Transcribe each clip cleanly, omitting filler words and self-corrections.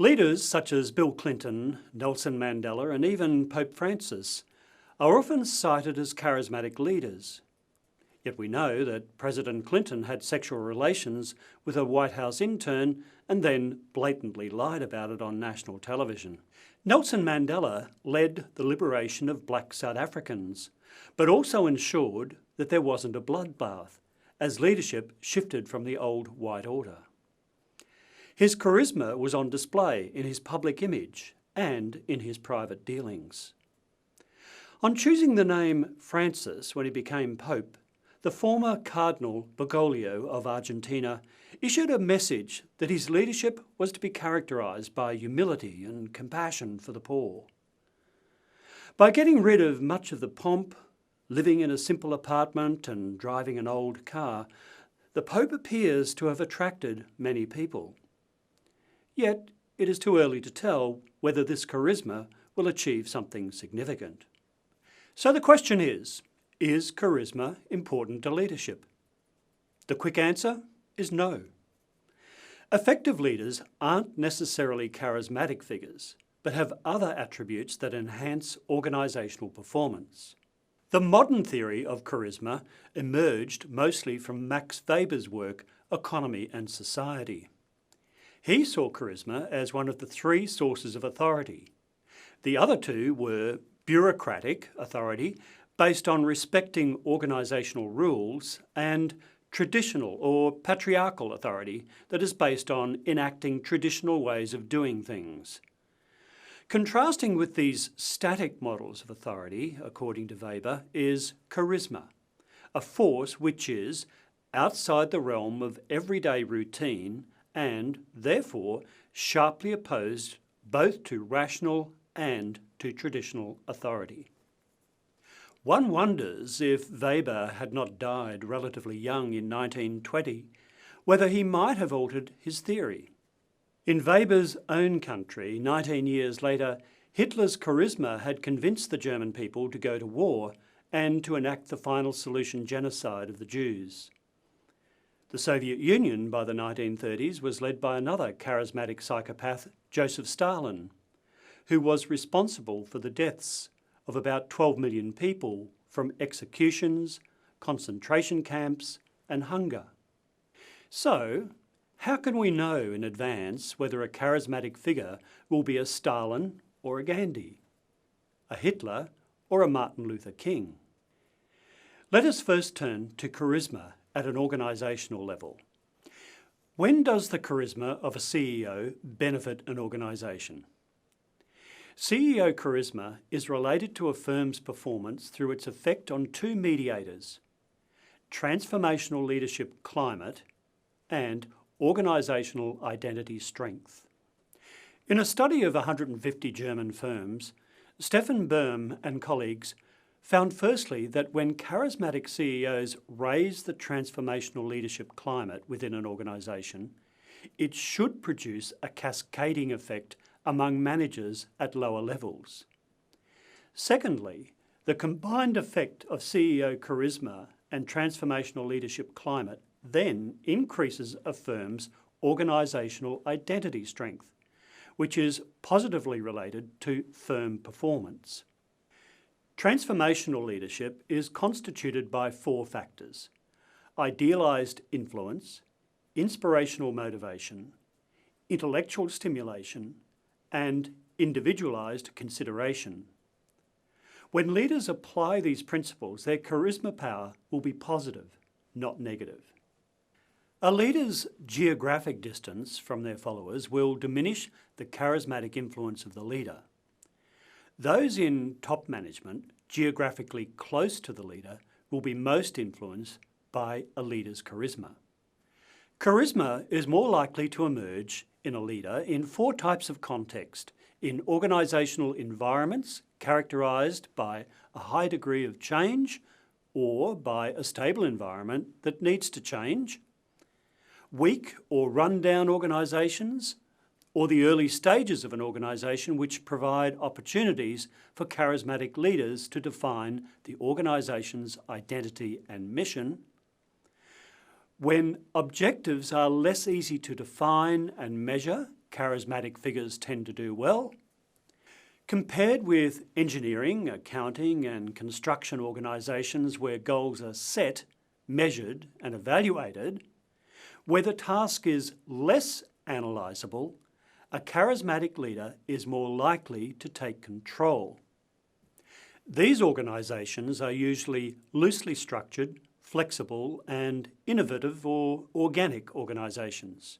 Leaders such as Bill Clinton, Nelson Mandela and even Pope Francis are often cited as charismatic leaders. Yet we know that President Clinton had sexual relations with a White House intern and then blatantly lied about it on national television. Nelson Mandela led the liberation of black South Africans, but also ensured that there wasn't a bloodbath, as leadership shifted from the old white order. His charisma was on display in his public image and in his private dealings. On choosing the name Francis when he became Pope, the former Cardinal Bergoglio of Argentina issued a message that his leadership was to be characterised by humility and compassion for the poor. By getting rid of much of the pomp, living in a simple apartment and driving an old car, the Pope appears to have attracted many people. Yet it is too early to tell whether this charisma will achieve something significant. So the question is charisma important to leadership? The quick answer is no. Effective leaders aren't necessarily charismatic figures, but have other attributes that enhance organisational performance. The modern theory of charisma emerged mostly from Max Weber's work, Economy and Society. He saw charisma as one of the three sources of authority. The other two were bureaucratic authority, based on respecting organisational rules, and traditional or patriarchal authority that is based on enacting traditional ways of doing things. Contrasting with these static models of authority, according to Weber, is charisma, a force which is outside the realm of everyday routine and, therefore, sharply opposed both to rational and to traditional authority. One wonders if Weber had not died relatively young in 1920, whether he might have altered his theory. In Weber's own country, 19 years later, Hitler's charisma had convinced the German people to go to war and to enact the final solution genocide of the Jews. The Soviet Union by the 1930s was led by another charismatic psychopath, Joseph Stalin, who was responsible for the deaths of about 12 million people from executions, concentration camps and hunger. So, how can we know in advance whether a charismatic figure will be a Stalin or a Gandhi, a Hitler or a Martin Luther King? Let us first turn to charisma at an organisational level. When does the charisma of a CEO benefit an organisation? CEO charisma is related to a firm's performance through its effect on two mediators: transformational leadership climate and organisational identity strength. In a study of 150 German firms, Stefan Böhm and colleagues found firstly that when charismatic CEOs raise the transformational leadership climate within an organisation, it should produce a cascading effect among managers at lower levels. Secondly, the combined effect of CEO charisma and transformational leadership climate then increases a firm's organisational identity strength, which is positively related to firm performance. Transformational leadership is constituted by four factors: idealised influence, inspirational motivation, intellectual stimulation, and individualised consideration. When leaders apply these principles, their charisma power will be positive, not negative. A leader's geographic distance from their followers will diminish the charismatic influence of the leader. Those in top management, geographically close to the leader, will be most influenced by a leader's charisma. Charisma is more likely to emerge in a leader in four types of context: in organisational environments characterised by a high degree of change or by a stable environment that needs to change, weak or run-down organisations, or the early stages of an organisation which provide opportunities for charismatic leaders to define the organisation's identity and mission, when objectives are less easy to define and measure, charismatic figures tend to do well? Compared with engineering, accounting and construction organisations where goals are set, measured and evaluated, where the task is less analysable, a charismatic leader is more likely to take control. These organisations are usually loosely structured, flexible and innovative or organic organisations.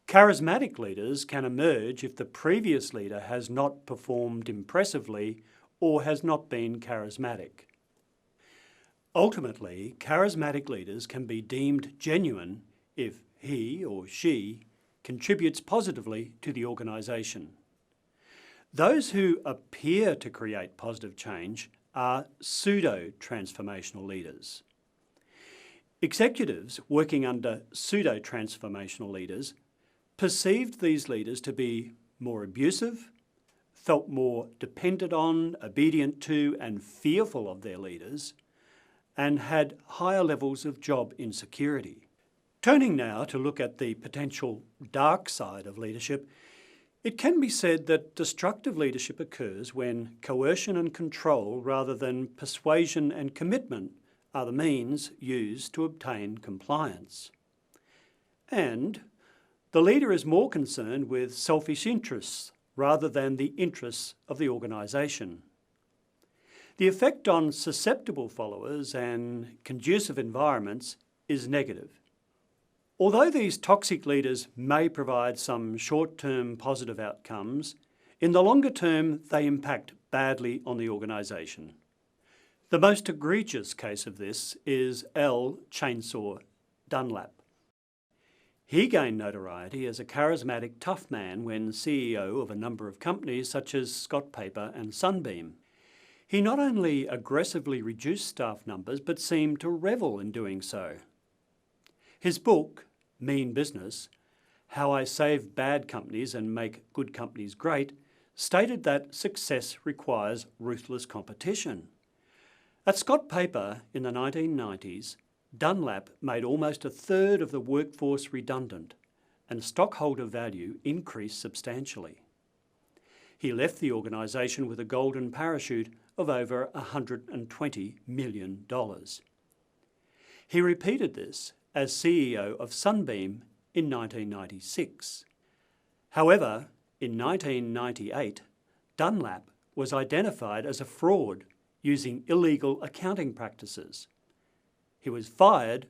Charismatic leaders can emerge if the previous leader has not performed impressively or has not been charismatic. Ultimately, charismatic leaders can be deemed genuine if he or she contributes positively to the organisation. Those who appear to create positive change are pseudo-transformational leaders. Executives working under pseudo-transformational leaders perceived these leaders to be more abusive, felt more dependent on, obedient to and fearful of their leaders, and had higher levels of job insecurity. Turning now to look at the potential dark side of leadership, it can be said that destructive leadership occurs when coercion and control rather than persuasion and commitment are the means used to obtain compliance. And the leader is more concerned with selfish interests rather than the interests of the organisation. The effect on susceptible followers and conducive environments is negative. Although these toxic leaders may provide some short-term positive outcomes, in the longer term they impact badly on the organisation. The most egregious case of this is L. Chainsaw Dunlap. He gained notoriety as a charismatic tough man when CEO of a number of companies such as Scott Paper and Sunbeam. He not only aggressively reduced staff numbers but seemed to revel in doing so. His book, Mean Business, How I Save Bad Companies and Make Good Companies Great, stated that success requires ruthless competition. At Scott Paper in the 1990s, Dunlap made almost a third of the workforce redundant and stockholder value increased substantially. He left the organisation with a golden parachute of over $120 million. He repeated this as CEO of Sunbeam in 1996. However, in 1998, Dunlap was identified as a fraud using illegal accounting practices. He was fired,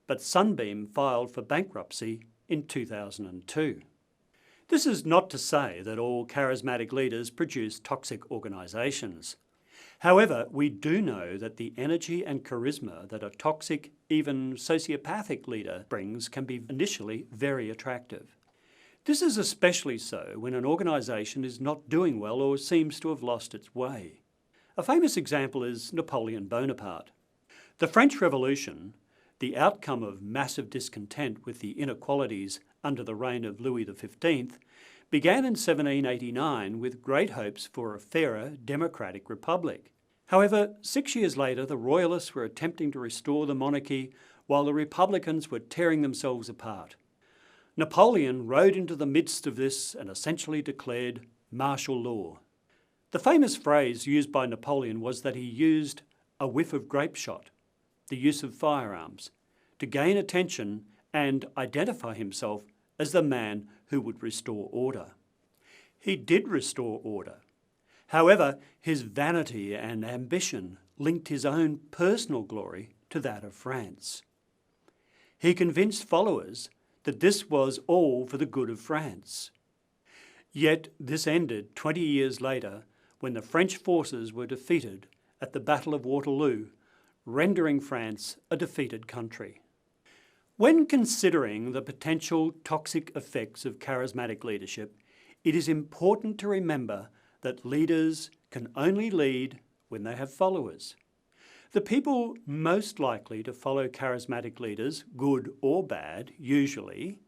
but Sunbeam filed for bankruptcy in 2002. This is not to say that all charismatic leaders produce toxic organisations. However, we do know that the energy and charisma that a toxic, even sociopathic leader brings can be initially very attractive. This is especially so when an organisation is not doing well or seems to have lost its way. A famous example is Napoleon Bonaparte. The French Revolution, the outcome of massive discontent with the inequalities under the reign of Louis XV, began in 1789 with great hopes for a fairer democratic republic. However, 6 years later, the Royalists were attempting to restore the monarchy while the Republicans were tearing themselves apart. Napoleon rode into the midst of this and essentially declared martial law. The famous phrase used by Napoleon was that he used a whiff of grape shot, the use of firearms, to gain attention and identify himself as the man who would restore order. He did restore order. However, his vanity and ambition linked his own personal glory to that of France. He convinced followers that this was all for the good of France. Yet this ended 20 years later when the French forces were defeated at the Battle of Waterloo, rendering France a defeated country. When considering the potential toxic effects of charismatic leadership, it is important to remember that leaders can only lead when they have followers. The people most likely to follow charismatic leaders, good or bad, usually,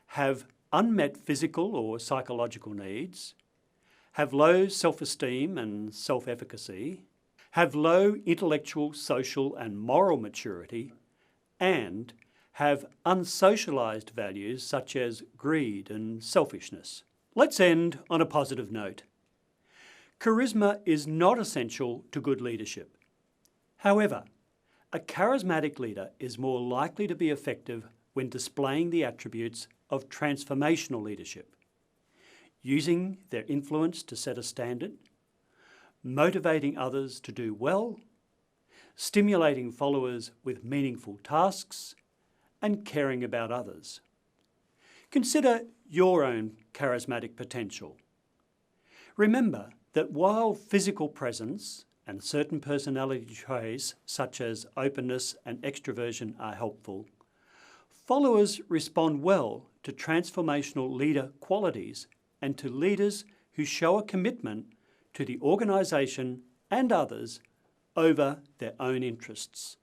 have unmet physical or psychological needs, have low self-esteem and self-efficacy, have low intellectual, social and moral maturity, and have unsocialised values such as greed and selfishness. Let's end on a positive note. Charisma is not essential to good leadership. However, a charismatic leader is more likely to be effective when displaying the attributes of transformational leadership, using their influence to set a standard, motivating others to do well, stimulating followers with meaningful tasks, and caring about others. Consider your own charismatic potential. Remember that while physical presence and certain personality traits such as openness and extroversion are helpful, followers respond well to transformational leader qualities and to leaders who show a commitment to the organisation and others over their own interests.